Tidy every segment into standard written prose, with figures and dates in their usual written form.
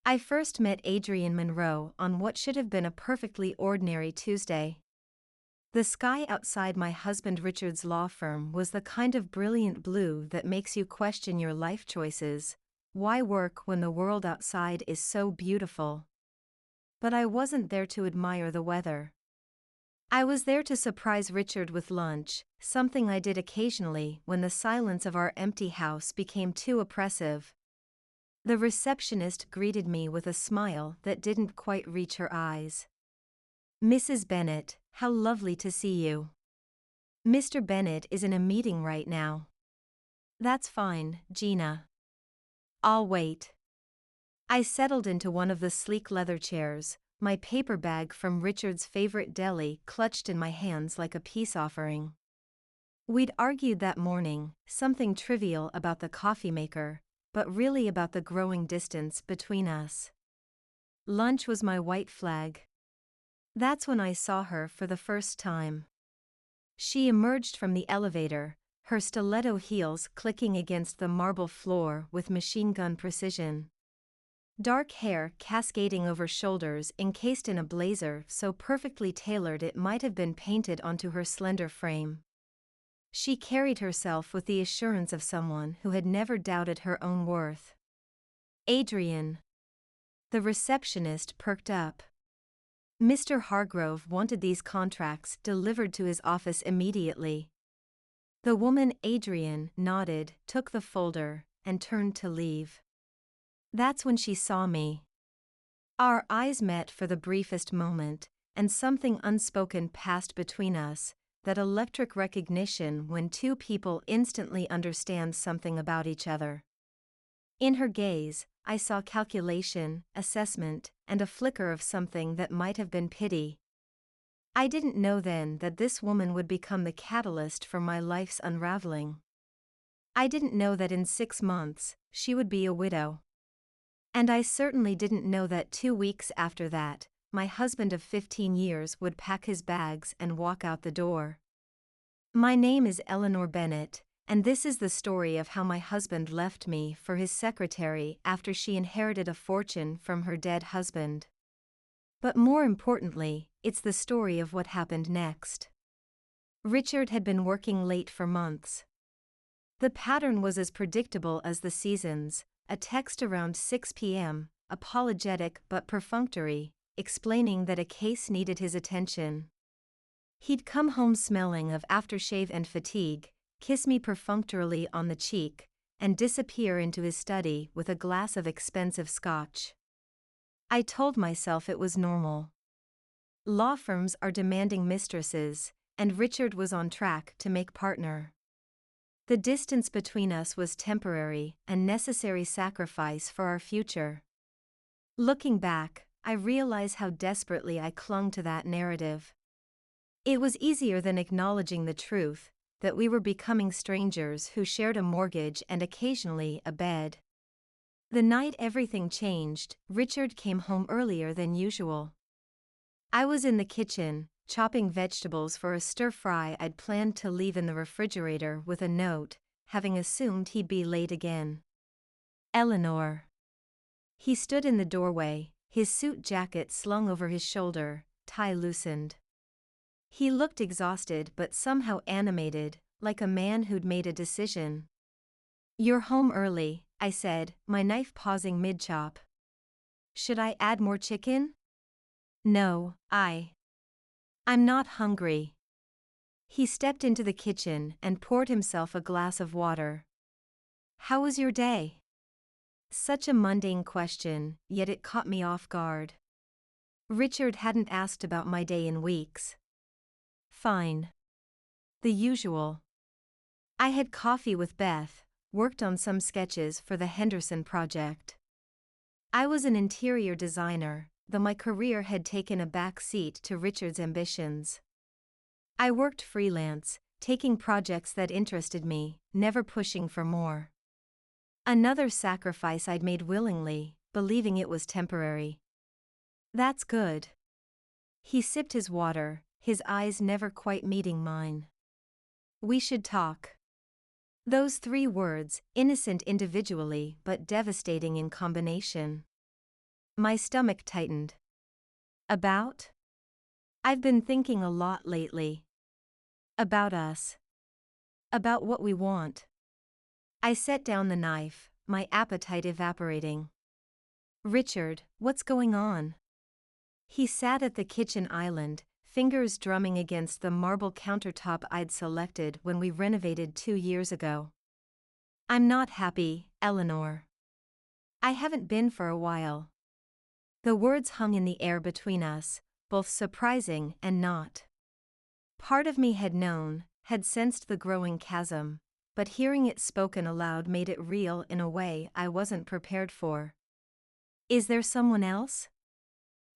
I first met Adrienne Monroe on what should have been a perfectly ordinary Tuesday. The sky outside my husband Richard's law firm was the kind of brilliant blue that makes you question your life choices. Why work when the world outside is so beautiful? But I wasn't there to admire the weather. I was there to surprise Richard with lunch, something I did occasionally when the silence of our empty house became too oppressive. The receptionist greeted me with a smile that didn't quite reach her eyes. "Mrs. Bennett, how lovely to see you." "Mr. Bennett is in a meeting right now." "That's fine, Gina. I'll wait." I settled into one of the sleek leather chairs, my paper bag from Richard's favorite deli clutched in my hands like a peace offering. We'd argued that morning, something trivial about the coffee maker, but really about the growing distance between us. Lunch was my white flag. That's when I saw her for the first time. She emerged from the elevator, her stiletto heels clicking against the marble floor with machine gun precision. Dark hair cascading over shoulders encased in a blazer so perfectly tailored it might have been painted onto her slender frame. She carried herself with the assurance of someone who had never doubted her own worth. "Adrienne." The receptionist perked up. Mr. Hargrove wanted these contracts delivered to his office immediately. The woman, Adrienne, nodded, took the folder, and turned to leave. That's when she saw me. Our eyes met for the briefest moment, and something unspoken passed between us, that electric recognition when two people instantly understand something about each other. In her gaze, I saw calculation, assessment, and a flicker of something that might have been pity. I didn't know then that this woman would become the catalyst for my life's unraveling. I didn't know that in 6 months, she would be a widow. And I certainly didn't know that 2 weeks after that, my husband of 15 years would pack his bags and walk out the door. My name is Eleanor Bennett, and this is the story of how my husband left me for his secretary after she inherited a fortune from her dead husband. But more importantly, it's the story of what happened next. Richard had been working late for months. The pattern was as predictable as the seasons. A text around 6 p.m., apologetic but perfunctory, explaining that a case needed his attention. He'd come home smelling of aftershave and fatigue, kiss me perfunctorily on the cheek, and disappear into his study with a glass of expensive scotch. I told myself it was normal. Law firms are demanding mistresses, and Richard was on track to make partner. The distance between us was temporary, a necessary sacrifice for our future. Looking back, I realize how desperately I clung to that narrative. It was easier than acknowledging the truth, that we were becoming strangers who shared a mortgage and occasionally a bed. The night everything changed, Richard came home earlier than usual. I was in the kitchen, chopping vegetables for a stir-fry I'd planned to leave in the refrigerator with a note, having assumed he'd be late again. "Eleanor." He stood in the doorway, his suit jacket slung over his shoulder, tie loosened. He looked exhausted but somehow animated, like a man who'd made a decision. "You're home early," I said, my knife pausing mid-chop. "Should I add more chicken?" "No, I'm not hungry." He stepped into the kitchen and poured himself a glass of water. "How was your day?" Such a mundane question, yet it caught me off guard. Richard hadn't asked about my day in weeks. "Fine. The usual." I had coffee with Beth, worked on some sketches for the Henderson project. I was an interior designer, though my career had taken a back seat to Richard's ambitions. I worked freelance, taking projects that interested me, never pushing for more. Another sacrifice I'd made willingly, believing it was temporary. "That's good." He sipped his water, his eyes never quite meeting mine. "We should talk." Those 3 words, innocent individually but devastating in combination. My stomach tightened. About? I've been thinking a lot lately. About us. About what we want. I set down the knife, my appetite evaporating. Richard, what's going on? He sat at the kitchen island, fingers drumming against the marble countertop I'd selected when we renovated 2 years ago. I'm not happy, Eleanor. I haven't been for a while. The words hung in the air between us, both surprising and not. Part of me had known, had sensed the growing chasm, but hearing it spoken aloud made it real in a way I wasn't prepared for. Is there someone else?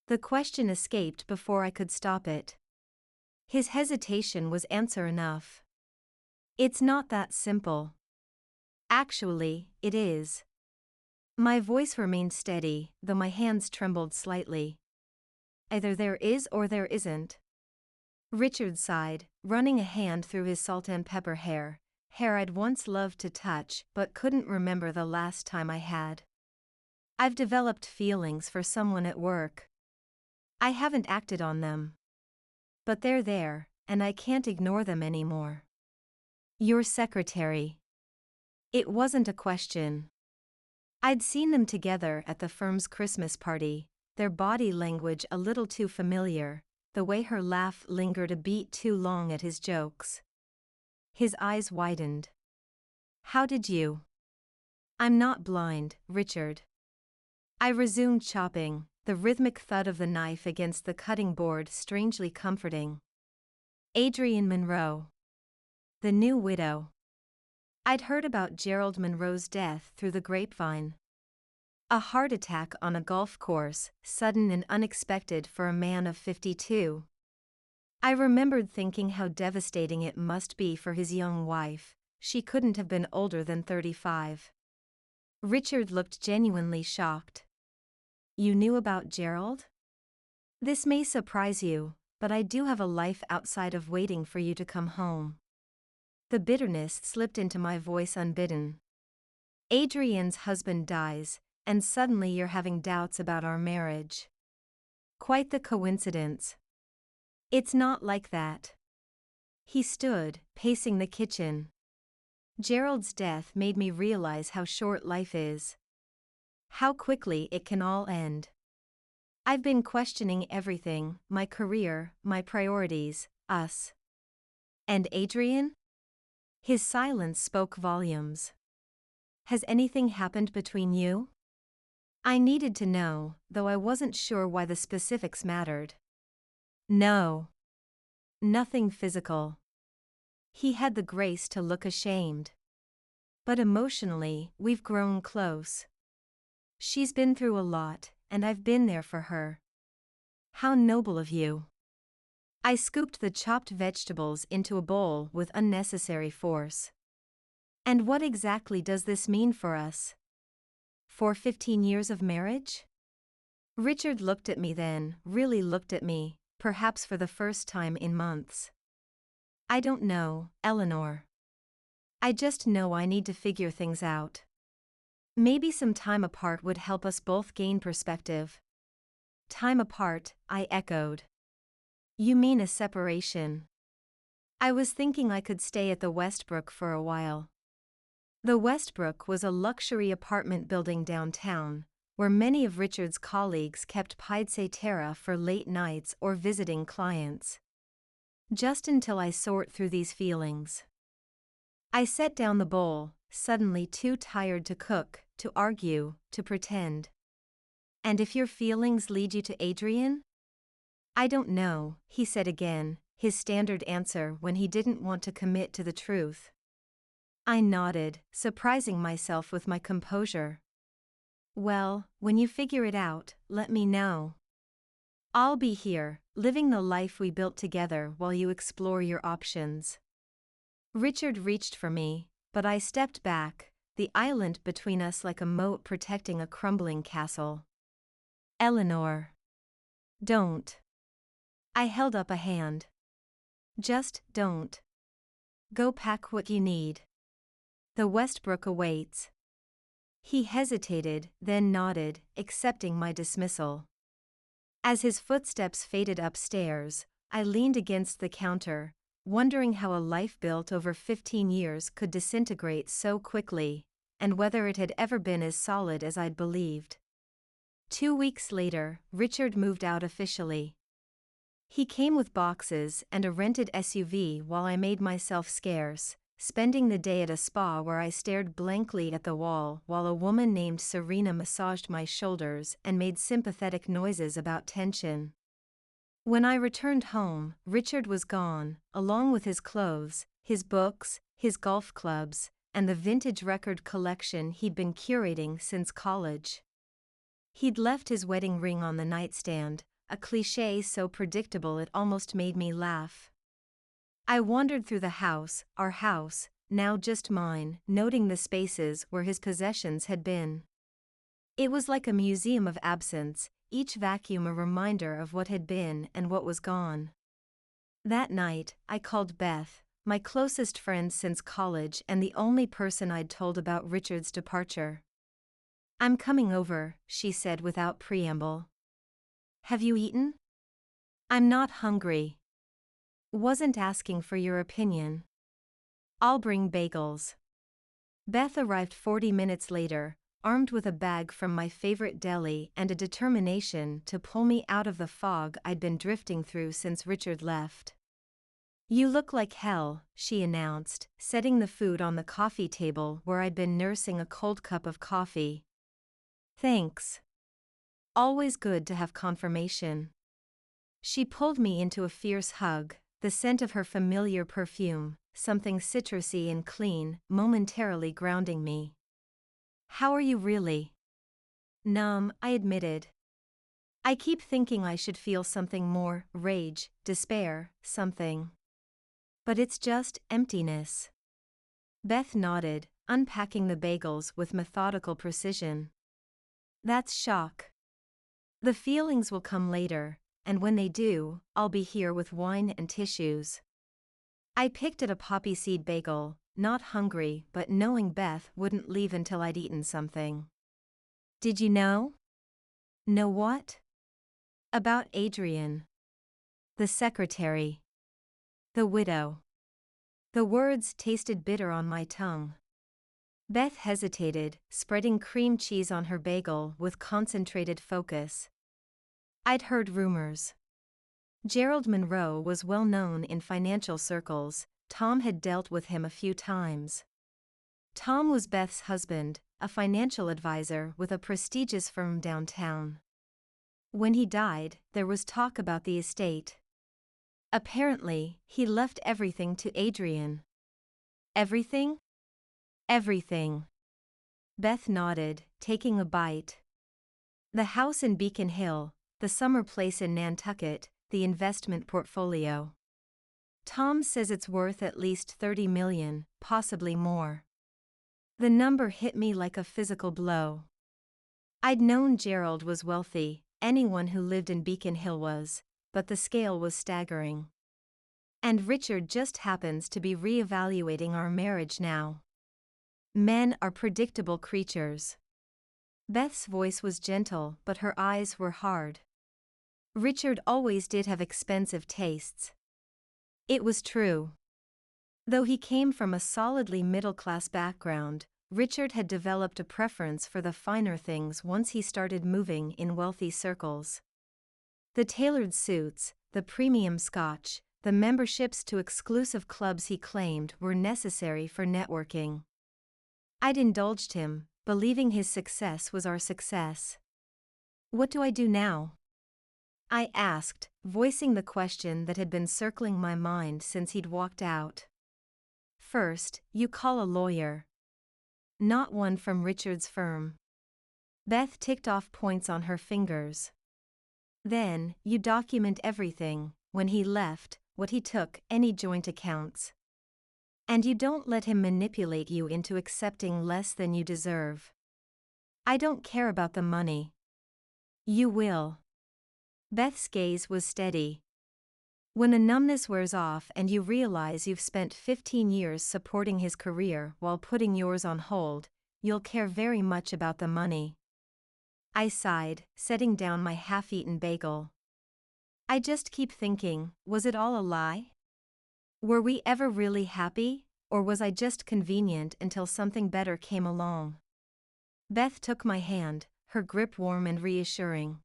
The question escaped before I could stop it. His hesitation was answer enough. It's not that simple. Actually, it is. My voice remained steady, though my hands trembled slightly. Either there is or there isn't. Richard sighed, running a hand through his salt and pepper hair I'd once loved to touch but couldn't remember the last time I had. I've developed feelings for someone at work. I haven't acted on them. But they're there, and I can't ignore them anymore. Your secretary. It wasn't a question. I'd seen them together at the firm's Christmas party, their body language a little too familiar, the way her laugh lingered a beat too long at his jokes. His eyes widened. How did you? I'm not blind, Richard. I resumed chopping, the rhythmic thud of the knife against the cutting board strangely comforting. Adrienne Monroe. The new widow. I'd heard about Gerald Monroe's death through the grapevine. A heart attack on a golf course, sudden and unexpected for a man of 52. I remembered thinking how devastating it must be for his young wife. She couldn't have been older than 35. Richard looked genuinely shocked. You knew about Gerald? This may surprise you, but I do have a life outside of waiting for you to come home. The bitterness slipped into my voice unbidden. Adrienne's husband dies, and suddenly you're having doubts about our marriage. Quite the coincidence. It's not like that. He stood, pacing the kitchen. Gerald's death made me realize how short life is. How quickly it can all end. I've been questioning everything, my career, my priorities, us. And Adrienne? His silence spoke volumes. Has anything happened between you? I needed to know, though I wasn't sure why the specifics mattered. No. Nothing physical. He had the grace to look ashamed. But emotionally, we've grown close. She's been through a lot, and I've been there for her. How noble of you. I scooped the chopped vegetables into a bowl with unnecessary force. And what exactly does this mean for us? For 15 years of marriage? Richard looked at me then, really looked at me, perhaps for the first time in months. I don't know, Eleanor. I just know I need to figure things out. Maybe some time apart would help us both gain perspective. Time apart, I echoed. You mean a separation? I was thinking I could stay at the Westbrook for a while. The Westbrook was a luxury apartment building downtown, where many of Richard's colleagues kept pied a terre for late nights or visiting clients. Just until I sort through these feelings. I set down the bowl, suddenly too tired to cook, to argue, to pretend. And if your feelings lead you to Adrienne? I don't know, he said again, his standard answer when he didn't want to commit to the truth. I nodded, surprising myself with my composure. Well, when you figure it out, let me know. I'll be here, living the life we built together while you explore your options. Richard reached for me, but I stepped back, the island between us like a moat protecting a crumbling castle. Eleanor. Don't. I held up a hand. Just don't. Go pack what you need. The Westbrook awaits. He hesitated, then nodded, accepting my dismissal. As his footsteps faded upstairs, I leaned against the counter, wondering how a life built over 15 years could disintegrate so quickly, and whether it had ever been as solid as I'd believed. 2 weeks later, Richard moved out officially. He came with boxes and a rented SUV while I made myself scarce, spending the day at a spa where I stared blankly at the wall while a woman named Serena massaged my shoulders and made sympathetic noises about tension. When I returned home, Richard was gone, along with his clothes, his books, his golf clubs, and the vintage record collection he'd been curating since college. He'd left his wedding ring on the nightstand, a cliché so predictable it almost made me laugh. I wandered through the house, our house, now just mine, noting the spaces where his possessions had been. It was like a museum of absence, each vacuum a reminder of what had been and what was gone. That night, I called Beth, my closest friend since college and the only person I'd told about Richard's departure. "I'm coming over," she said without preamble. "Have you eaten?" "I'm not hungry." "Wasn't asking for your opinion." "I'll bring bagels." Beth arrived 40 minutes later, armed with a bag from my favorite deli and a determination to pull me out of the fog I'd been drifting through since Richard left. "You look like hell," she announced, setting the food on the coffee table where I'd been nursing a cold cup of coffee. "Thanks. Always good to have confirmation." She pulled me into a fierce hug, the scent of her familiar perfume, something citrusy and clean, momentarily grounding me. "How are you really?" "Numb," I admitted. "I keep thinking I should feel something more, rage, despair, something. But it's just emptiness." Beth nodded, unpacking the bagels with methodical precision. "That's shock. The feelings will come later, and when they do, I'll be here with wine and tissues." I picked at a poppy seed bagel, not hungry but knowing Beth wouldn't leave until I'd eaten something. "Did you know?" "Know what?" "About Adrienne. The secretary. The widow." The words tasted bitter on my tongue. Beth hesitated, spreading cream cheese on her bagel with concentrated focus. "I'd heard rumors. Gerald Monroe was well known in financial circles. Tom had dealt with him a few times." Tom was Beth's husband, a financial advisor with a prestigious firm downtown. "When he died, there was talk about the estate. Apparently, he left everything to Adrienne." "Everything?" "Everything." Beth nodded, taking a bite. "The house in Beacon Hill, the summer place in Nantucket, the investment portfolio. Tom says it's worth at least $30 million, possibly more." The number hit me like a physical blow. I'd known Gerald was wealthy, anyone who lived in Beacon Hill was, but the scale was staggering. And Richard just happens to be reevaluating our marriage now. Men are predictable creatures. Beth's voice was gentle, but her eyes were hard. Richard always did have expensive tastes. It was true. Though he came from a solidly middle-class background, Richard had developed a preference for the finer things once he started moving in wealthy circles. The tailored suits, the premium scotch, the memberships to exclusive clubs he claimed were necessary for networking. I'd indulged him, believing his success was our success. "What do I do now?" I asked, voicing the question that had been circling my mind since he'd walked out. "First, you call a lawyer. Not one from Richard's firm." Beth ticked off points on her fingers. "Then, you document everything, when he left, what he took, any joint accounts. And you don't let him manipulate you into accepting less than you deserve. I don't care about the money." "You will." Beth's gaze was steady. "When the numbness wears off and you realize you've spent 15 years supporting his career while putting yours on hold, you'll care very much about the money. I sighed, setting down my half-eaten bagel. I just keep thinking, was it all a lie? Were we ever really happy, or was I just convenient until something better came along? Beth took my hand, her grip warm and reassuring.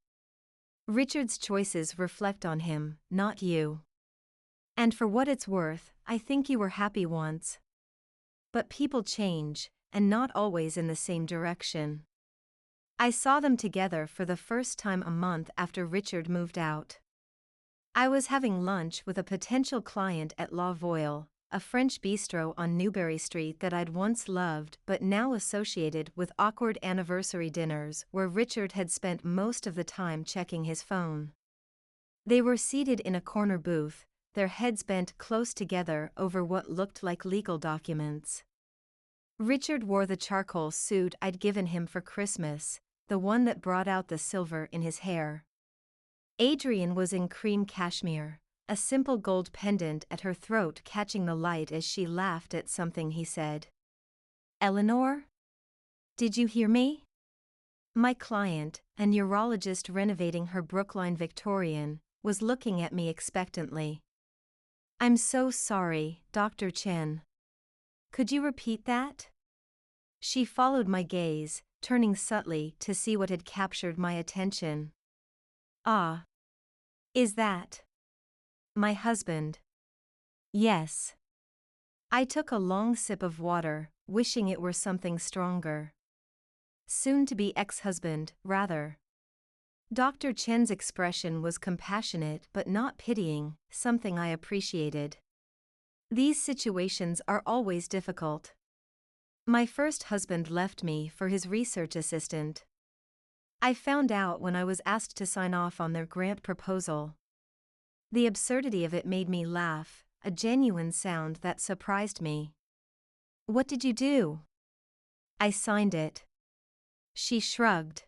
Richard's choices reflect on him, not you. And for what it's worth, I think you were happy once. But people change, and not always in the same direction. I saw them together for the first time a month after Richard moved out. I was having lunch with a potential client at La Voile, a French bistro on Newbury Street that I'd once loved but now associated with awkward anniversary dinners where Richard had spent most of the time checking his phone. They were seated in a corner booth, their heads bent close together over what looked like legal documents. Richard wore the charcoal suit I'd given him for Christmas, the one that brought out the silver in his hair. Adrienne was in cream cashmere, a simple gold pendant at her throat catching the light as she laughed at something he said. "Eleanor? Did you hear me?" My client, a neurologist renovating her Brookline Victorian, was looking at me expectantly. "I'm so sorry, Dr. Chen. Could you repeat that?" She followed my gaze, turning subtly to see what had captured my attention. "Ah. Is that my husband?" "Yes." I took a long sip of water, wishing it were something stronger. Soon-to-be ex-husband, rather. Dr. Chen's expression was compassionate but not pitying, something I appreciated. These situations are always difficult. My first husband left me for his research assistant. I found out when I was asked to sign off on their grant proposal. The absurdity of it made me laugh, a genuine sound that surprised me. "What did you do?" "I signed it." She shrugged.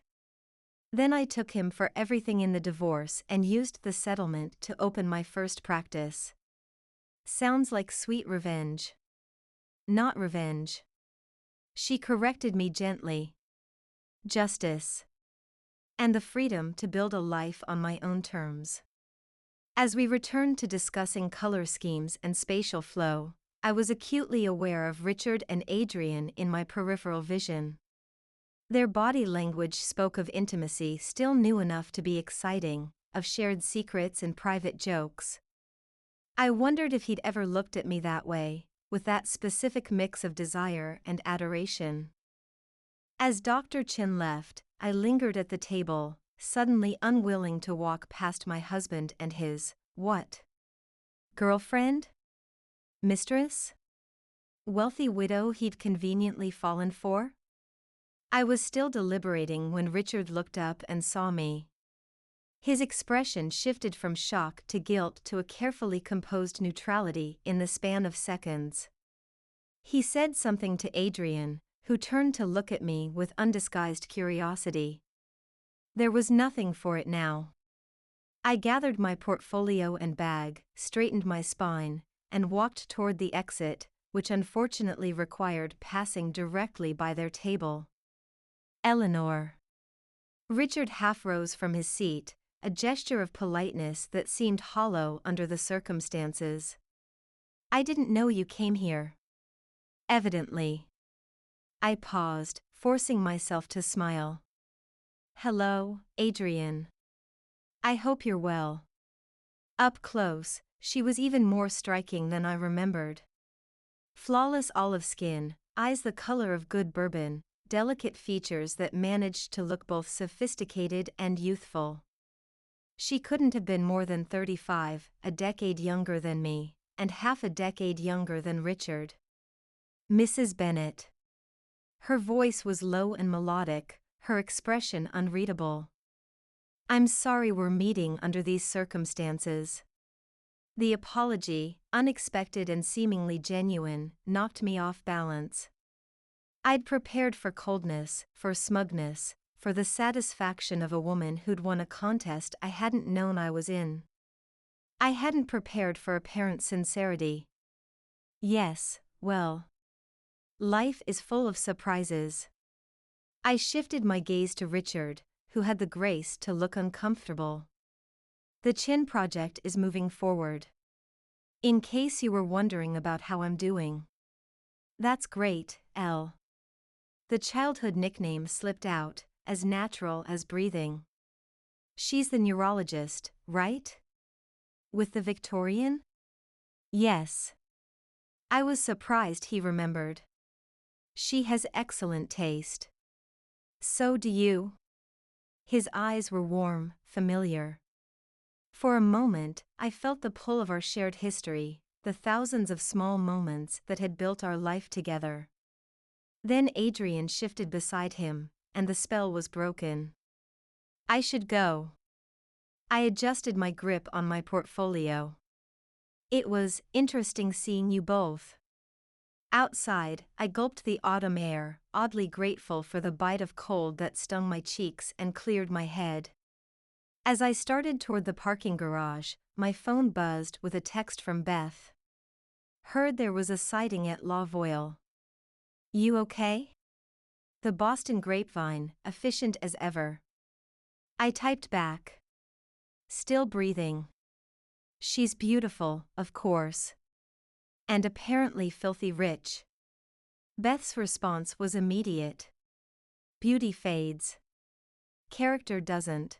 "Then I took him for everything in the divorce and used the settlement to open my first practice." Sounds like sweet revenge. Not revenge. She corrected me gently. Justice. And the freedom to build a life on my own terms. As we returned to discussing color schemes and spatial flow, I was acutely aware of Richard and Adrienne in my peripheral vision. Their body language spoke of intimacy still new enough to be exciting, of shared secrets and private jokes. I wondered if he'd ever looked at me that way, with that specific mix of desire and adoration. As Dr. Chen left, I lingered at the table, suddenly unwilling to walk past my husband and his, what? Girlfriend? Mistress? Wealthy widow he'd conveniently fallen for? I was still deliberating when Richard looked up and saw me. His expression shifted from shock to guilt to a carefully composed neutrality in the span of seconds. He said something to Adrienne, who turned to look at me with undisguised curiosity. There was nothing for it now. I gathered my portfolio and bag, straightened my spine, and walked toward the exit, which unfortunately required passing directly by their table. "Eleanor." Richard half rose from his seat, a gesture of politeness that seemed hollow under the circumstances. "I didn't know you came here." "Evidently." I paused, forcing myself to smile. "Hello, Adrienne. I hope you're well." Up close, she was even more striking than I remembered. Flawless olive skin, eyes the color of good bourbon, delicate features that managed to look both sophisticated and youthful. She couldn't have been more than 35, a decade younger than me, and half a decade younger than Richard. "Mrs. Bennett." Her voice was low and melodic, her expression unreadable. "I'm sorry we're meeting under these circumstances." The apology, unexpected and seemingly genuine, knocked me off balance. I'd prepared for coldness, for smugness, for the satisfaction of a woman who'd won a contest I hadn't known I was in. I hadn't prepared for apparent sincerity. Yes, well. Life is full of surprises. I shifted my gaze to Richard, who had the grace to look uncomfortable. The chin project is moving forward. In case you were wondering about how I'm doing. That's great, Elle. The childhood nickname slipped out, as natural as breathing. She's the neurologist, right? With the Victorian? Yes. I was surprised he remembered. She has excellent taste. So do you. His eyes were warm, familiar. For a moment, I felt the pull of our shared history, the thousands of small moments that had built our life together. Then Adrienne shifted beside him, and the spell was broken. I should go. I adjusted my grip on my portfolio. It was interesting seeing you both. Outside, I gulped the autumn air, oddly grateful for the bite of cold that stung my cheeks and cleared my head. As I started toward the parking garage, my phone buzzed with a text from Beth. Heard there was a sighting at La Voile. You okay? The Boston Grapevine, efficient as ever. I typed back. Still breathing. She's beautiful, of course. And apparently filthy rich. Beth's response was immediate. Beauty fades. Character doesn't.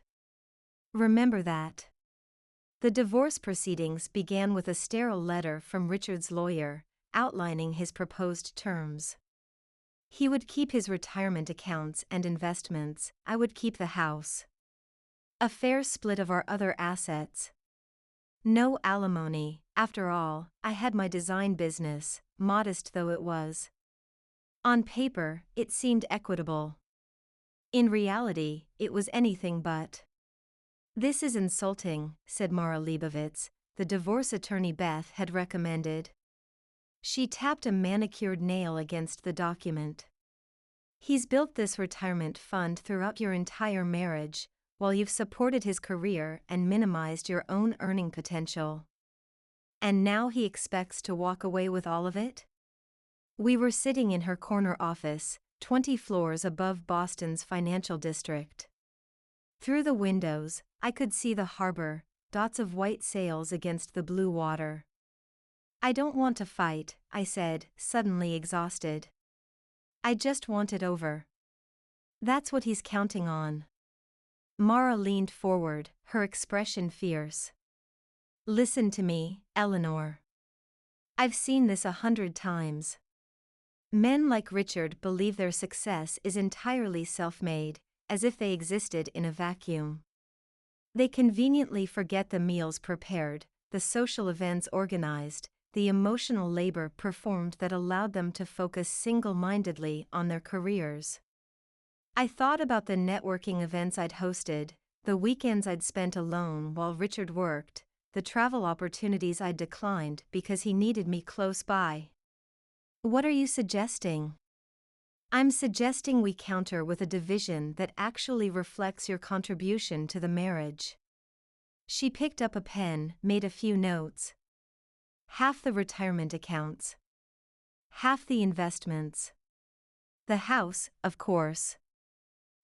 Remember that. The divorce proceedings began with a sterile letter from Richard's lawyer, outlining his proposed terms. He would keep his retirement accounts and investments, I would keep the house. A fair split of our other assets. No alimony, after all, I had my design business, modest though it was. On paper, it seemed equitable. In reality, it was anything but. This is insulting, said Mara Leibovitz, the divorce attorney Beth had recommended. She tapped a manicured nail against the document. He's built this retirement fund throughout your entire marriage, while you've supported his career and minimized your own earning potential. And now he expects to walk away with all of it? We were sitting in her corner office, 20 floors above Boston's financial district. Through the windows, I could see the harbor, dots of white sails against the blue water. I don't want to fight, I said, suddenly exhausted. I just want it over. That's what he's counting on. Mara leaned forward, her expression fierce. Listen to me, Eleanor. I've seen this 100 times. Men like Richard believe their success is entirely self-made, as if they existed in a vacuum. They conveniently forget the meals prepared, the social events organized, the emotional labor performed that allowed them to focus single-mindedly on their careers. I thought about the networking events I'd hosted, the weekends I'd spent alone while Richard worked, the travel opportunities I'd declined because he needed me close by. What are you suggesting? I'm suggesting we counter with a division that actually reflects your contribution to the marriage. She picked up a pen, made a few notes. Half the retirement accounts. Half the investments. The house, of course.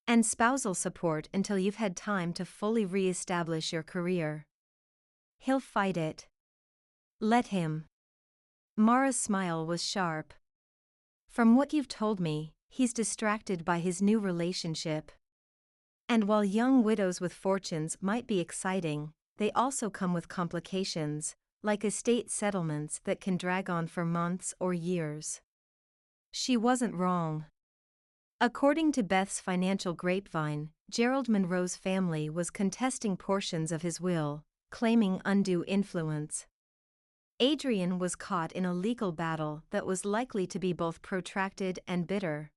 And spousal support until you've had time to fully re-establish your career. He'll fight it. Let him. Mara's smile was sharp. From what you've told me, he's distracted by his new relationship. And while young widows with fortunes might be exciting, they also come with complications, like estate settlements that can drag on for months or years. She wasn't wrong. According to Beth's financial grapevine, Gerald Monroe's family was contesting portions of his will, claiming undue influence. Adrienne was caught in a legal battle that was likely to be both protracted and bitter.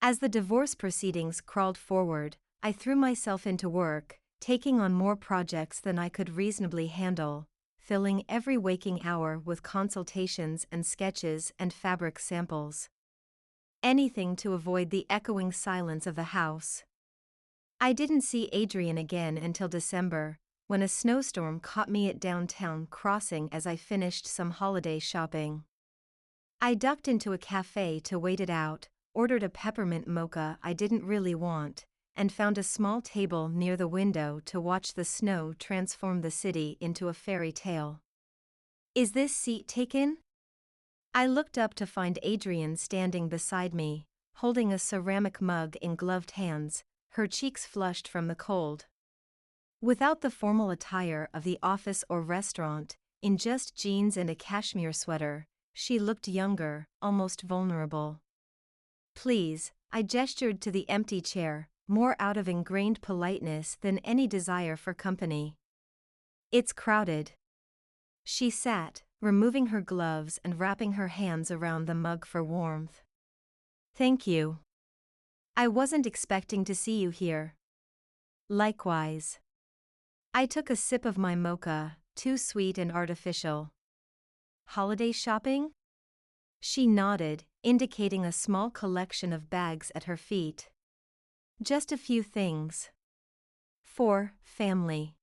As the divorce proceedings crawled forward, I threw myself into work, taking on more projects than I could reasonably handle, filling every waking hour with consultations and sketches and fabric samples. Anything to avoid the echoing silence of the house. I didn't see Adrienne again until December, when a snowstorm caught me at downtown crossing as I finished some holiday shopping. I ducked into a cafe to wait it out, ordered a peppermint mocha I didn't really want, and found a small table near the window to watch the snow transform the city into a fairy tale. "Is this seat taken?" I looked up to find Adrienne standing beside me, holding a ceramic mug in gloved hands, her cheeks flushed from the cold. Without the formal attire of the office or restaurant, in just jeans and a cashmere sweater, she looked younger, almost vulnerable. "Please," I gestured to the empty chair, more out of ingrained politeness than any desire for company. "It's crowded." She sat, removing her gloves and wrapping her hands around the mug for warmth. "Thank you. I wasn't expecting to see you here." "Likewise." I took a sip of my mocha, too sweet and artificial. "Holiday shopping?" She nodded, indicating a small collection of bags at her feet. "Just a few things. For family."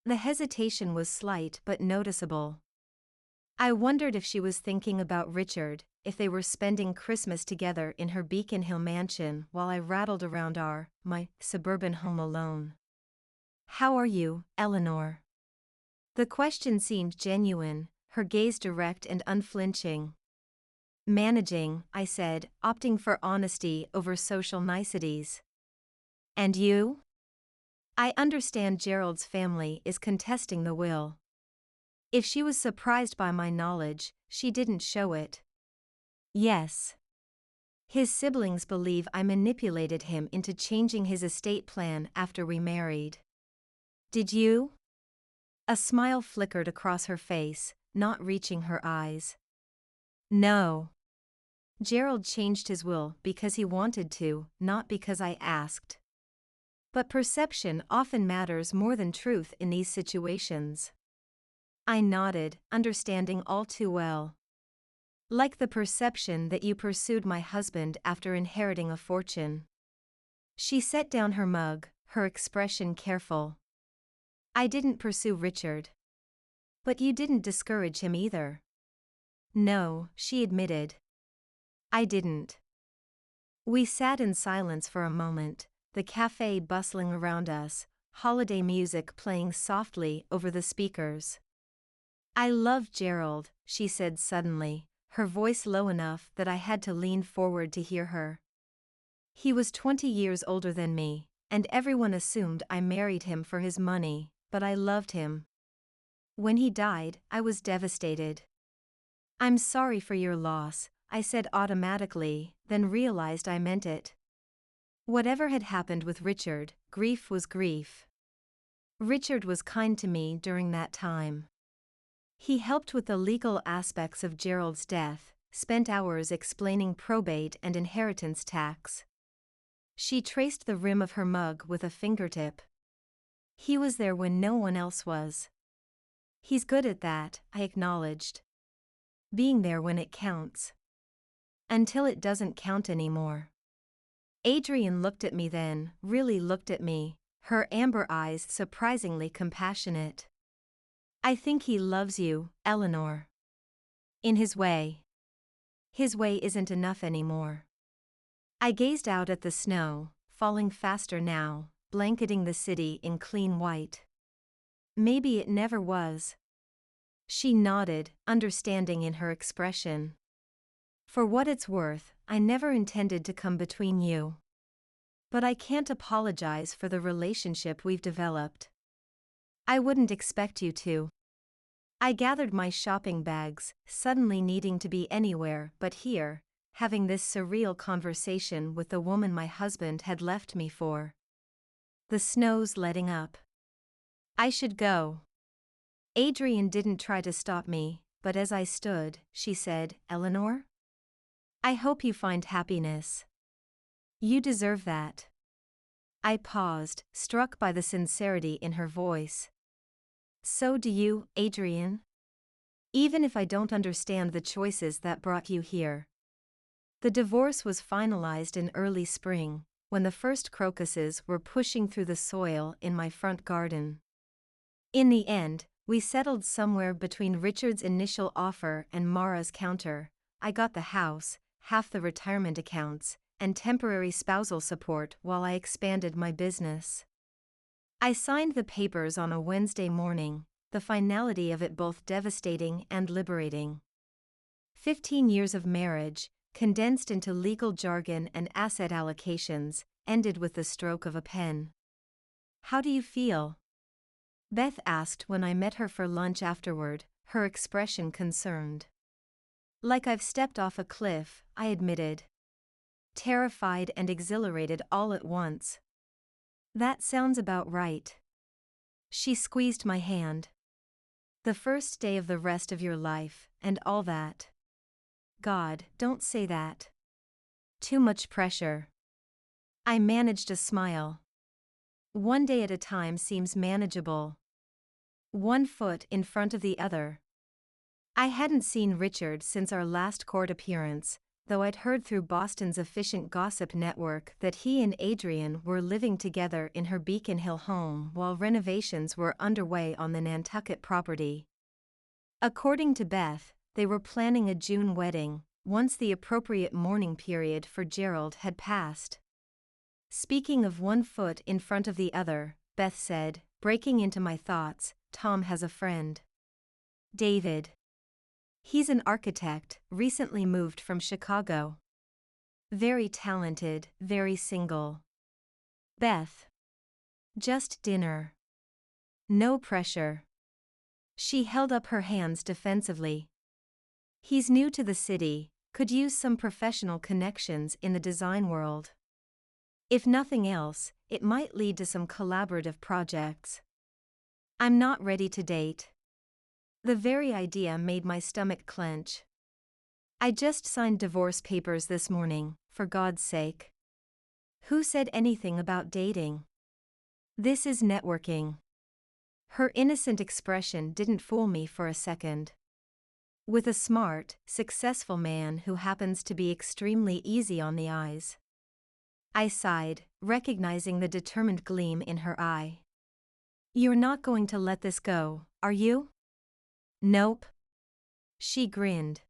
The hesitation was slight but noticeable. I wondered if she was thinking about Richard, if they were spending Christmas together in her Beacon Hill mansion while I rattled around my suburban home alone. "How are you, Eleanor?" The question seemed genuine, her gaze direct and unflinching. "Managing," I said, opting for honesty over social niceties. "And you?" "I understand Gerald's family is contesting the will." If she was surprised by my knowledge, she didn't show it. "Yes. His siblings believe I manipulated him into changing his estate plan after we married." "Did you?" A smile flickered across her face, not reaching her eyes. "No. Gerald changed his will because he wanted to, not because I asked." But perception often matters more than truth in these situations. I nodded, understanding all too well. "Like the perception that you pursued my husband after inheriting a fortune." She set down her mug, her expression careful. "I didn't pursue Richard." "But you didn't discourage him either." "No," she admitted. "I didn't." We sat in silence for a moment, the cafe bustling around us, holiday music playing softly over the speakers. "I love Gerald," she said suddenly, her voice low enough that I had to lean forward to hear her. "He was 20 years older than me, and everyone assumed I married him for his money, but I loved him. When he died, I was devastated." "I'm sorry for your loss," I said automatically, then realized I meant it. Whatever had happened with Richard, grief was grief. Richard was kind to me during that time. He helped with the legal aspects of Gerald's death, spent hours explaining probate and inheritance tax. She traced the rim of her mug with a fingertip. "He was there when no one else was." "He's good at that," I acknowledged. "Being there when it counts. Until it doesn't count anymore." Adrienne looked at me then, really looked at me, her amber eyes surprisingly compassionate. "I think he loves you, Eleanor. In his way. His way isn't enough anymore." I gazed out at the snow, falling faster now, blanketing the city in clean white. "Maybe it never was." She nodded, understanding in her expression. "For what it's worth, I never intended to come between you. But I can't apologize for the relationship we've developed." "I wouldn't expect you to." I gathered my shopping bags, suddenly needing to be anywhere but here, having this surreal conversation with the woman my husband had left me for. "The snow's letting up. I should go." Adrienne didn't try to stop me, but as I stood, she said, "Eleanor? I hope you find happiness. You deserve that." I paused, struck by the sincerity in her voice. "So do you, Adrienne? Even if I don't understand the choices that brought you here." The divorce was finalized in early spring, when the first crocuses were pushing through the soil in my front garden. In the end, we settled somewhere between Richard's initial offer and Mara's counter. I got the house, half the retirement accounts, and temporary spousal support while I expanded my business. I signed the papers on a Wednesday morning, the finality of it both devastating and liberating. 15 years of marriage, condensed into legal jargon and asset allocations, ended with the stroke of a pen. "How do you feel?" Beth asked when I met her for lunch afterward, her expression concerned. "Like I've stepped off a cliff," I admitted. "Terrified and exhilarated all at once." "That sounds about right." She squeezed my hand. "The first day of the rest of your life, and all that." "God, don't say that. Too much pressure." I managed a smile. One day at a time seems manageable. One foot in front of the other. I hadn't seen Richard since our last court appearance, though I'd heard through Boston's efficient gossip network that he and Adrienne were living together in her Beacon Hill home while renovations were underway on the Nantucket property. According to Beth, they were planning a June wedding, once the appropriate mourning period for Gerald had passed. "Speaking of one foot in front of the other," Beth said, breaking into my thoughts, "Tom has a friend. David. He's an architect, recently moved from Chicago. Very talented, very single." "Beth. Just dinner. No pressure." She held up her hands defensively. "He's new to the city, could use some professional connections in the design world. If nothing else, it might lead to some collaborative projects." "I'm not ready to date." The very idea made my stomach clench. "I just signed divorce papers this morning, for God's sake." "Who said anything about dating?" "This is networking." Her innocent expression didn't fool me for a second. "With a smart, successful man who happens to be extremely easy on the eyes." I sighed, recognizing the determined gleam in her eye. "You're not going to let this go, are you?" "Nope." She grinned.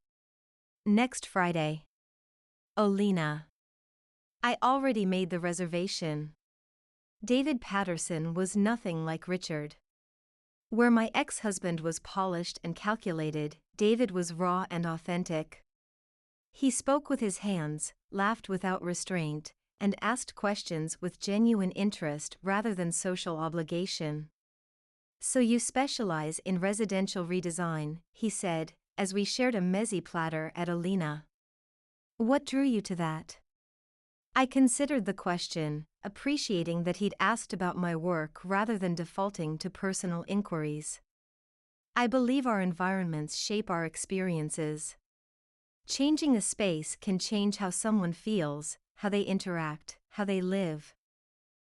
"Next Friday." "Olena." I already made the reservation. David Patterson was nothing like Richard. Where my ex-husband was polished and calculated, David was raw and authentic. He spoke with his hands, laughed without restraint, and asked questions with genuine interest rather than social obligation. "So you specialize in residential redesign," he said, as we shared a mezzi platter at Olena. "What drew you to that?" I considered the question, appreciating that he'd asked about my work rather than defaulting to personal inquiries. "I believe our environments shape our experiences. Changing a space can change how someone feels, how they interact, how they live.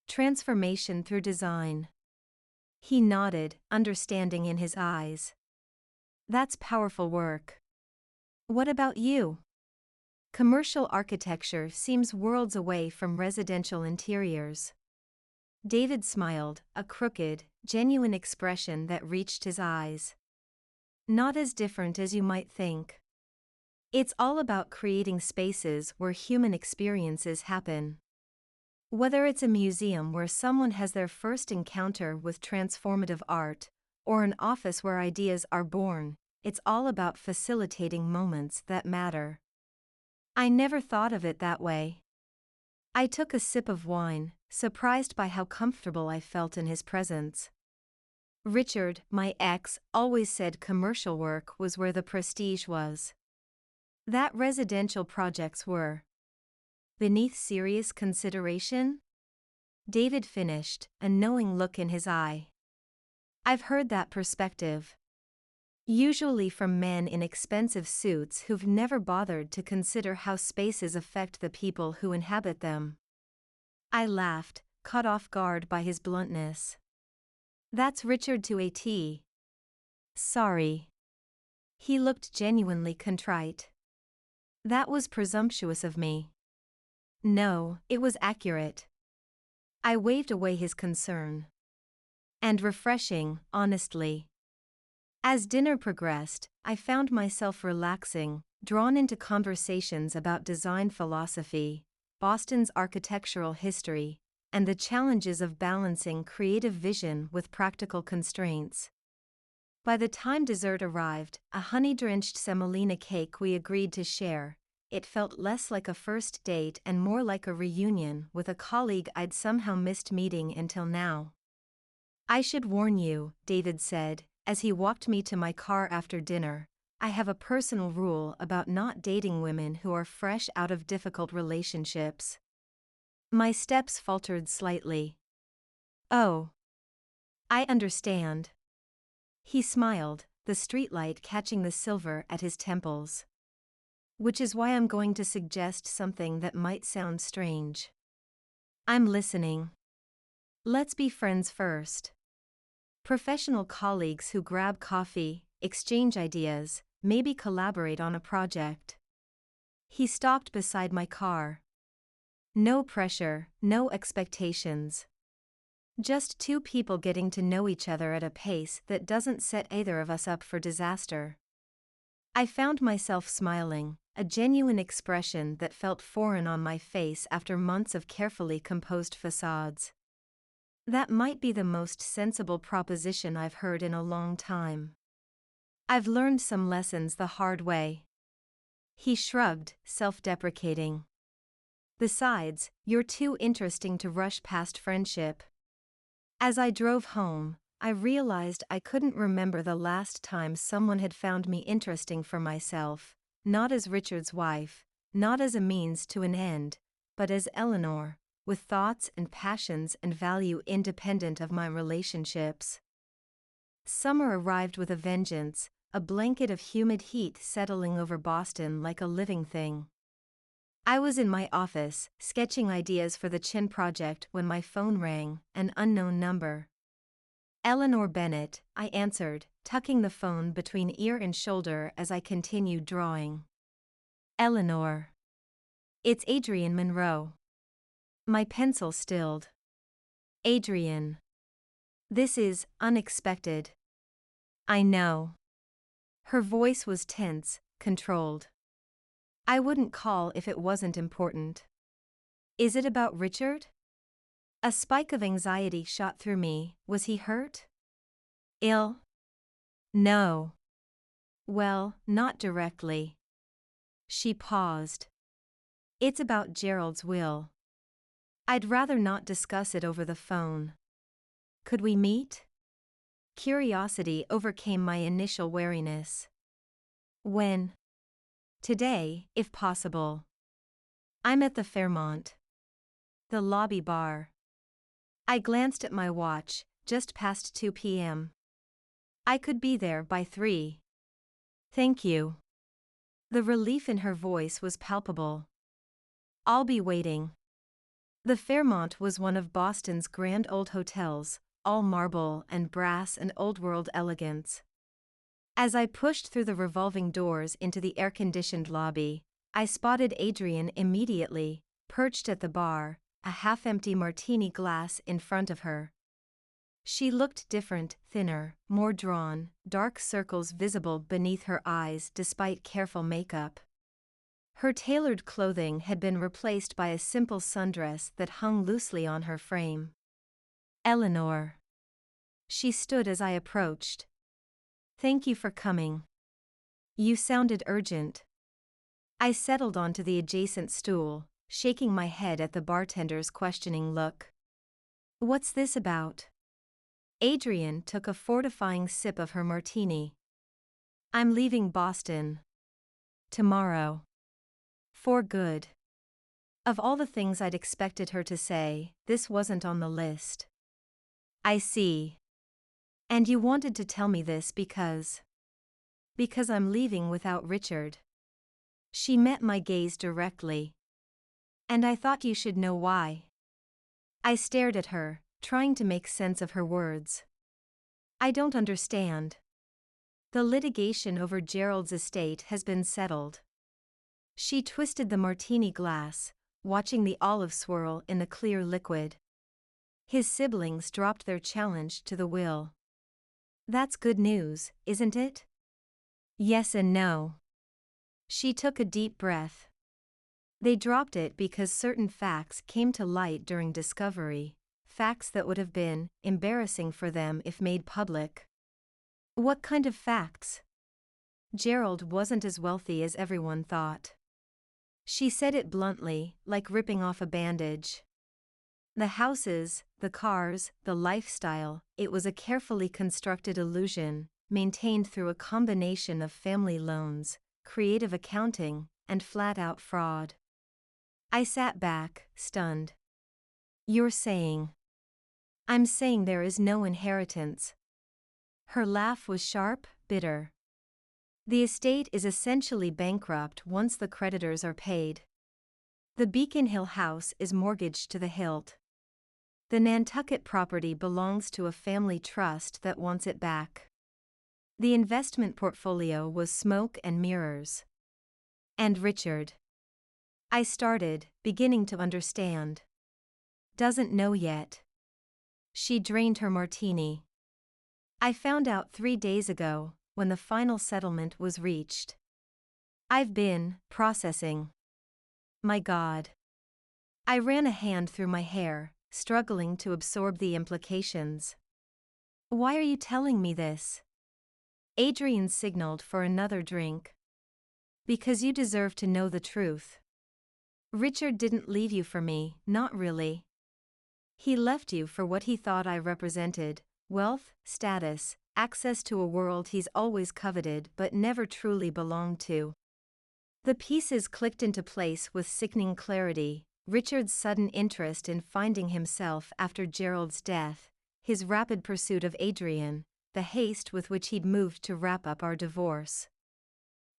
Transformation through design." He nodded, understanding in his eyes. "That's powerful work. What about you?" "Commercial architecture seems worlds away from residential interiors." David smiled, a crooked, genuine expression that reached his eyes. "Not as different as you might think. It's all about creating spaces where human experiences happen. Whether it's a museum where someone has their first encounter with transformative art, or an office where ideas are born, it's all about facilitating moments that matter." I never thought of it that way. I took a sip of wine, surprised by how comfortable I felt in his presence. Richard, my ex, always said commercial work was where the prestige was. That residential projects were beneath serious consideration? David finished, a knowing look in his eye. "I've heard that perspective. Usually from men in expensive suits who've never bothered to consider how spaces affect the people who inhabit them." I laughed, caught off guard by his bluntness. "That's Richard to a T. Sorry." He looked genuinely contrite. "That was presumptuous of me." "No, it was accurate." I waved away his concern. "And refreshing, honestly." As dinner progressed, I found myself relaxing, drawn into conversations about design philosophy, Boston's architectural history, and the challenges of balancing creative vision with practical constraints. By the time dessert arrived, a honey-drenched semolina cake we agreed to share, it felt less like a first date and more like a reunion with a colleague I'd somehow missed meeting until now. "I should warn you," David said, as he walked me to my car after dinner, "I have a personal rule about not dating women who are fresh out of difficult relationships." My steps faltered slightly. "Oh. I understand." He smiled, the streetlight catching the silver at his temples. "Which is why I'm going to suggest something that might sound strange." "I'm listening." "Let's be friends first. Professional colleagues who grab coffee, exchange ideas, maybe collaborate on a project." He stopped beside my car. "No pressure, no expectations. Just two people getting to know each other at a pace that doesn't set either of us up for disaster." I found myself smiling, a genuine expression that felt foreign on my face after months of carefully composed facades. That might be the most sensible proposition I've heard in a long time. "I've learned some lessons the hard way." He shrugged, self-deprecating. "Besides, you're too interesting to rush past friendship." As I drove home, I realized I couldn't remember the last time someone had found me interesting for myself, not as Richard's wife, not as a means to an end, but as Eleanor, with thoughts and passions and value independent of my relationships. Summer arrived with a vengeance, a blanket of humid heat settling over Boston like a living thing. I was in my office, sketching ideas for the Chin project when my phone rang, an unknown number. "Eleanor Bennett," I answered, tucking the phone between ear and shoulder as I continued drawing. "Eleanor." "It's Adrienne Monroe." My pencil stilled. "Adrienne. This is unexpected." "I know." Her voice was tense, controlled. "I wouldn't call if it wasn't important." "Is it about Richard?" A spike of anxiety shot through me. Was he hurt? Ill? No. Well, not directly. She paused. "It's about Gerald's will. I'd rather not discuss it over the phone. Could we meet?" Curiosity overcame my initial wariness. "When?" "Today, if possible." "I'm at the Fairmont." "The lobby bar." I glanced at my watch, just past 2 p.m. "I could be there by 3. "Thank you." The relief in her voice was palpable. "I'll be waiting." The Fairmont was one of Boston's grand old hotels, all marble and brass and old-world elegance. As I pushed through the revolving doors into the air-conditioned lobby, I spotted Adrienne immediately, perched at the bar, a half-empty martini glass in front of her. She looked different, thinner, more drawn, dark circles visible beneath her eyes despite careful makeup. Her tailored clothing had been replaced by a simple sundress that hung loosely on her frame. "Eleanor." She stood as I approached. "Thank you for coming. You sounded urgent." I settled onto the adjacent stool, shaking my head at the bartender's questioning look. "What's this about?" Adrienne took a fortifying sip of her martini. "I'm leaving Boston. Tomorrow. For good." Of all the things I'd expected her to say, this wasn't on the list. "I see. And you wanted to tell me this because..." "Because I'm leaving without Richard." She met my gaze directly. "And I thought you should know why." I stared at her, trying to make sense of her words. "I don't understand." "The litigation over Gerald's estate has been settled." She twisted the martini glass, watching the olive swirl in the clear liquid. "His siblings dropped their challenge to the will." "That's good news, isn't it?" "Yes and no." She took a deep breath. They dropped it because certain facts came to light during discovery, facts that would have been embarrassing for them if made public. What kind of facts? Gerald wasn't as wealthy as everyone thought. She said it bluntly, like ripping off a bandage. The houses, the cars, the lifestyle, it was a carefully constructed illusion, maintained through a combination of family loans, creative accounting, and flat-out fraud. I sat back, stunned. You're saying? I'm saying there is no inheritance. Her laugh was sharp, bitter. The estate is essentially bankrupt once the creditors are paid. The Beacon Hill house is mortgaged to the hilt. The Nantucket property belongs to a family trust that wants it back. The investment portfolio was smoke and mirrors. And Richard? I started, beginning to understand. Doesn't know yet. She drained her martini. I found out 3 days ago, when the final settlement was reached. I've been processing. My God. I ran a hand through my hair, struggling to absorb the implications. Why are you telling me this? Adrienne signaled for another drink. Because you deserve to know the truth. Richard didn't leave you for me, not really. He left you for what he thought I represented: wealth, status, access to a world he's always coveted but never truly belonged to. The pieces clicked into place with sickening clarity: Richard's sudden interest in finding himself after Gerald's death, his rapid pursuit of Adrienne, the haste with which he'd moved to wrap up our divorce.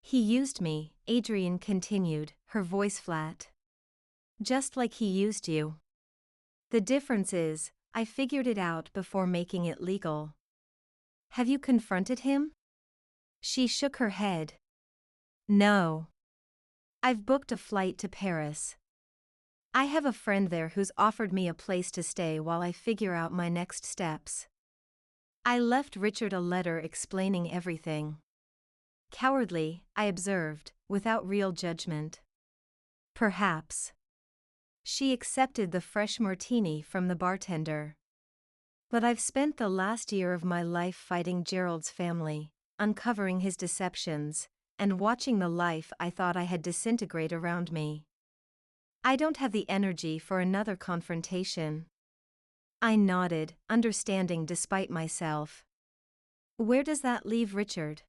He used me, Adrienne continued, her voice flat. Just like he used you. The difference is, I figured it out before making it legal. Have you confronted him? She shook her head. No. I've booked a flight to Paris. I have a friend there who's offered me a place to stay while I figure out my next steps. I left Richard a letter explaining everything. Cowardly, I observed, without real judgment. Perhaps. She accepted the fresh martini from the bartender. But I've spent the last year of my life fighting Gerald's family, uncovering his deceptions, and watching the life I thought I had disintegrate around me. I don't have the energy for another confrontation. I nodded, understanding despite myself. Where does that leave Richard?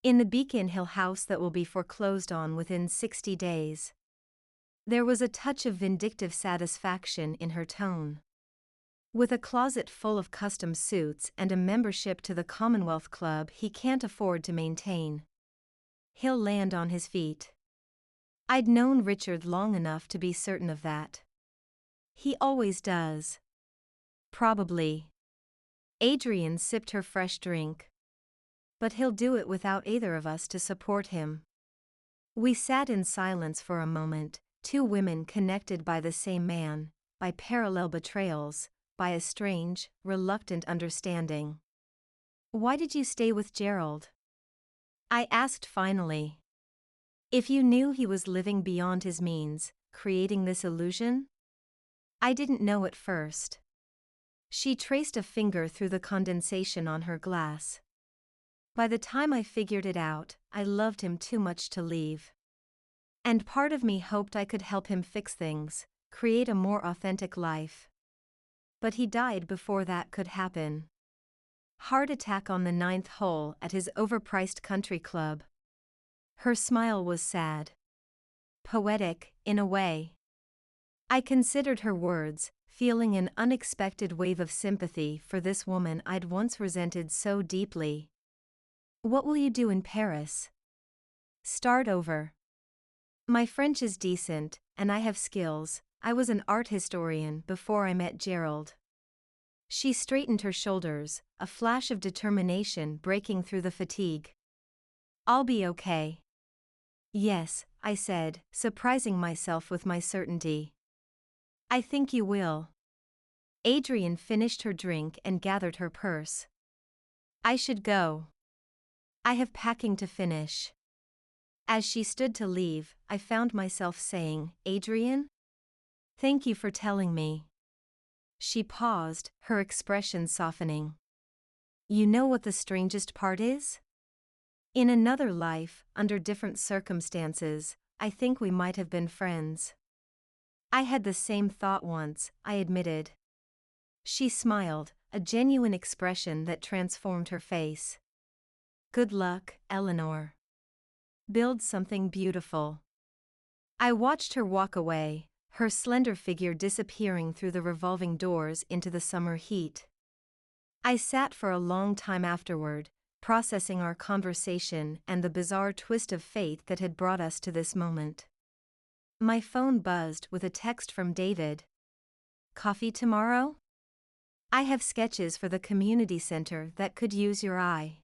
In the Beacon Hill house that will be foreclosed on within 60 days. There was a touch of vindictive satisfaction in her tone. With a closet full of custom suits and a membership to the Commonwealth Club he can't afford to maintain. He'll land on his feet. I'd known Richard long enough to be certain of that. He always does. Probably. Adrienne sipped her fresh drink. But he'll do it without either of us to support him. We sat in silence for a moment, two women connected by the same man, by parallel betrayals, by a strange, reluctant understanding. Why did you stay with Gerald? I asked finally. If you knew he was living beyond his means, creating this illusion? I didn't know at first. She traced a finger through the condensation on her glass. By the time I figured it out, I loved him too much to leave. And part of me hoped I could help him fix things, create a more authentic life. But he died before that could happen. Heart attack on the 9th hole at his overpriced country club. Her smile was sad. Poetic, in a way. I considered her words, feeling an unexpected wave of sympathy for this woman I'd once resented so deeply. What will you do in Paris? Start over. My French is decent, and I have skills. I was an art historian before I met Gerald. She straightened her shoulders, a flash of determination breaking through the fatigue. I'll be okay. Yes, I said, surprising myself with my certainty. I think you will. Adrienne finished her drink and gathered her purse. I should go. I have packing to finish. As she stood to leave, I found myself saying, "Adrienne? Thank you for telling me." She paused, her expression softening. "You know what the strangest part is? In another life, under different circumstances, I think we might have been friends." "I had the same thought once," I admitted. She smiled, a genuine expression that transformed her face. "Good luck, Eleanor. Build something beautiful." I watched her walk away, her slender figure disappearing through the revolving doors into the summer heat. I sat for a long time afterward, processing our conversation and the bizarre twist of fate that had brought us to this moment. My phone buzzed with a text from David. "Coffee tomorrow? I have sketches for the community center that could use your eye."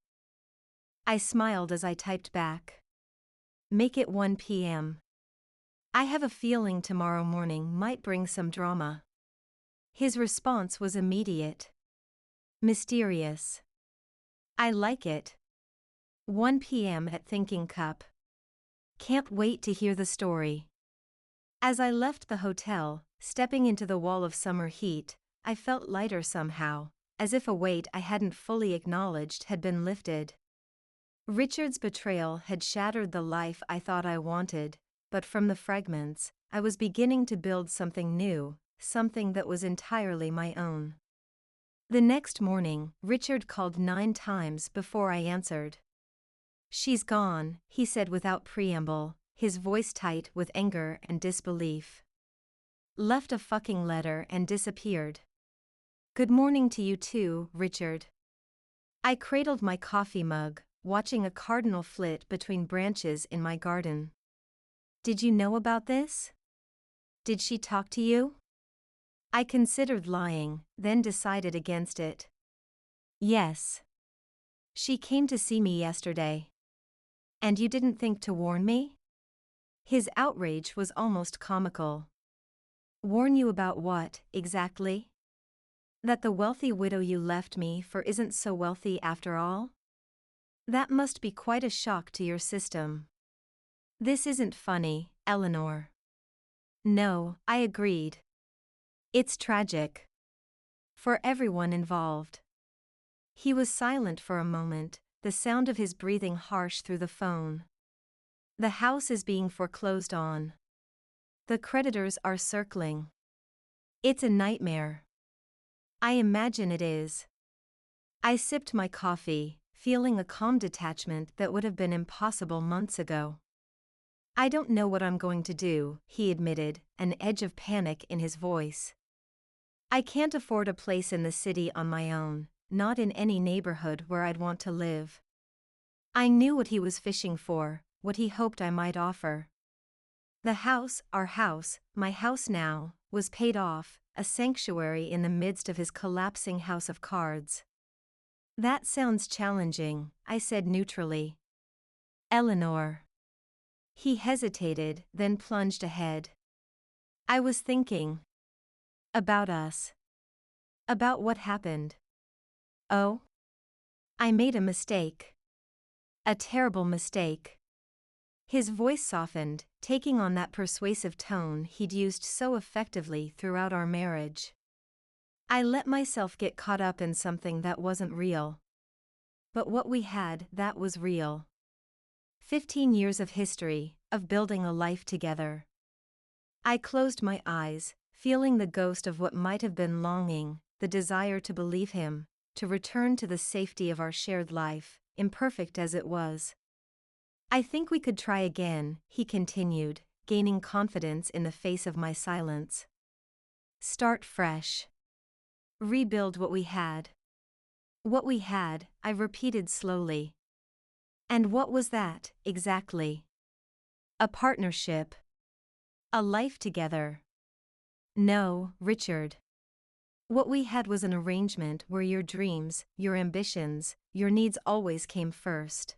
I smiled as I typed back. "Make it 1 p.m. I have a feeling tomorrow morning might bring some drama." His response was immediate. "Mysterious. I like it. 1 p.m. at Thinking Cup. Can't wait to hear the story." As I left the hotel, stepping into the wall of summer heat, I felt lighter somehow, as if a weight I hadn't fully acknowledged had been lifted. Richard's betrayal had shattered the life I thought I wanted, but from the fragments, I was beginning to build something new, something that was entirely my own. The next morning, Richard called 9 times before I answered. "She's gone," he said without preamble, his voice tight with anger and disbelief. "Left a fucking letter and disappeared." "Good morning to you too, Richard." I cradled my coffee mug, watching a cardinal flit between branches in my garden. "Did you know about this? Did she talk to you?" I considered lying, then decided against it. "Yes. She came to see me yesterday." "And you didn't think to warn me?" His outrage was almost comical. "Warn you about what, exactly? That the wealthy widow you left me for isn't so wealthy after all? That must be quite a shock to your system." "This isn't funny, Eleanor." "No," I agreed. "It's tragic. For everyone involved." He was silent for a moment, the sound of his breathing harsh through the phone. "The house is being foreclosed on. The creditors are circling. It's a nightmare." "I imagine it is." I sipped my coffee, feeling a calm detachment that would have been impossible months ago. "I don't know what I'm going to do," he admitted, an edge of panic in his voice. "I can't afford a place in the city on my own, not in any neighborhood where I'd want to live." I knew what he was fishing for, what he hoped I might offer. The house, our house, my house now, was paid off, a sanctuary in the midst of his collapsing house of cards. "That sounds challenging," I said neutrally. "Eleanor." He hesitated, then plunged ahead. "I was thinking. About us. About what happened." "Oh? I made a mistake. A terrible mistake." His voice softened, taking on that persuasive tone he'd used so effectively throughout our marriage. "I let myself get caught up in something that wasn't real. But what we had, that was real. 15 years of history, of building a life together." I closed my eyes, feeling the ghost of what might have been longing, the desire to believe him, to return to the safety of our shared life, imperfect as it was. "I think we could try again," he continued, gaining confidence in the face of my silence. "Start fresh. Rebuild what we had." "What we had," I repeated slowly. "And what was that, exactly?" "A partnership. A life together." "No, Richard. What we had was an arrangement where your dreams, your ambitions, your needs always came first.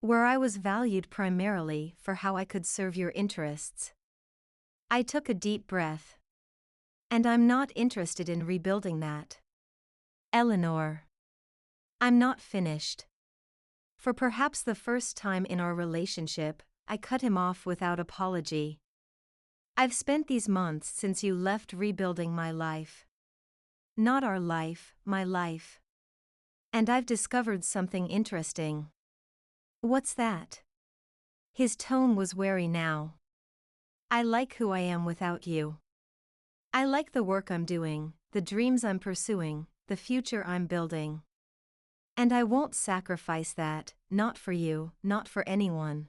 Where I was valued primarily for how I could serve your interests." I took a deep breath. "And I'm not interested in rebuilding that. Eleanor. I'm not finished. For perhaps the first time in our relationship, I cut him off without apology. I've spent these months since you left rebuilding my life. Not our life, my life. And I've discovered something interesting. What's that? His tone was wary now. I like who I am without you. I like the work I'm doing, the dreams I'm pursuing, the future I'm building. And I won't sacrifice that, not for you, not for anyone.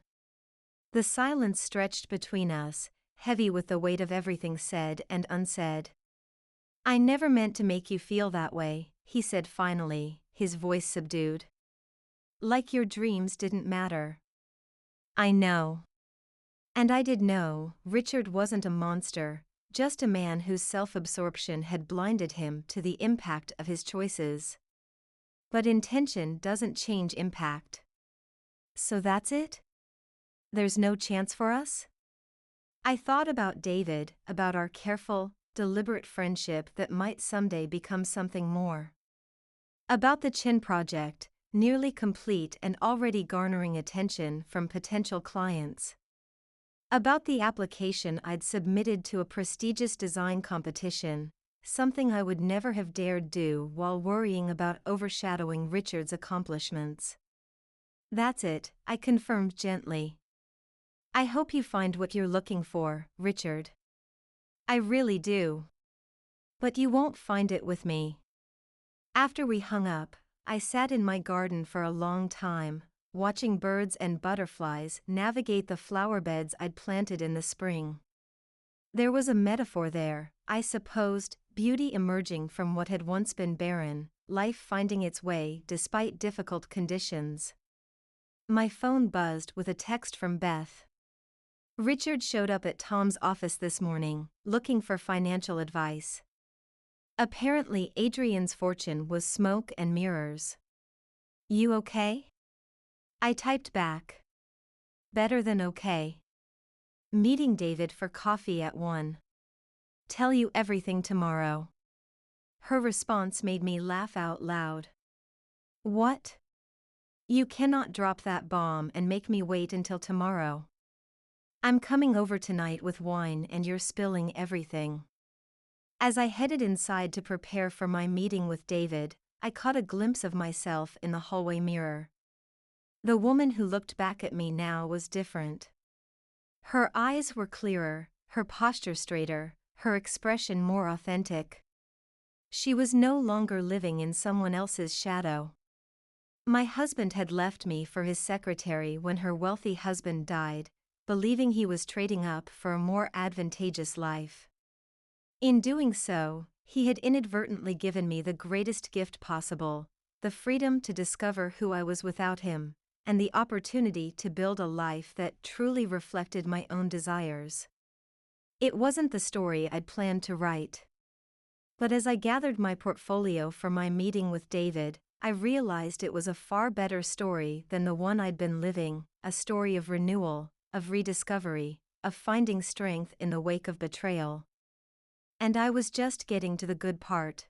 The silence stretched between us, heavy with the weight of everything said and unsaid. I never meant to make you feel that way, he said finally, his voice subdued. Like your dreams didn't matter. I know. And I did know, Richard wasn't a monster, just a man whose self-absorption had blinded him to the impact of his choices. But intention doesn't change impact. So that's it? There's no chance for us? I thought about David, about our careful, deliberate friendship that might someday become something more. About the Chin project, nearly complete and already garnering attention from potential clients. About the application I'd submitted to a prestigious design competition, something I would never have dared do while worrying about overshadowing Richard's accomplishments. That's it, I confirmed gently. I hope you find what you're looking for, Richard. I really do. But you won't find it with me. After we hung up, I sat in my garden for a long time, watching birds and butterflies navigate the flower beds I'd planted in the spring. There was a metaphor there, I supposed, beauty emerging from what had once been barren, life finding its way despite difficult conditions. My phone buzzed with a text from Beth. Richard showed up at Tom's office this morning, looking for financial advice. Apparently Adrienne's fortune was smoke and mirrors. You okay? I typed back. Better than okay. Meeting David for coffee at 1. Tell you everything tomorrow. Her response made me laugh out loud. What? You cannot drop that bomb and make me wait until tomorrow. I'm coming over tonight with wine and you're spilling everything. As I headed inside to prepare for my meeting with David, I caught a glimpse of myself in the hallway mirror. The woman who looked back at me now was different. Her eyes were clearer, her posture straighter, her expression more authentic. She was no longer living in someone else's shadow. My husband had left me for his secretary when her wealthy husband died, believing he was trading up for a more advantageous life. In doing so, he had inadvertently given me the greatest gift possible, the freedom to discover who I was without him, and the opportunity to build a life that truly reflected my own desires. It wasn't the story I'd planned to write. But as I gathered my portfolio for my meeting with David, I realized it was a far better story than the one I'd been living, a story of renewal, of rediscovery, of finding strength in the wake of betrayal. And I was just getting to the good part.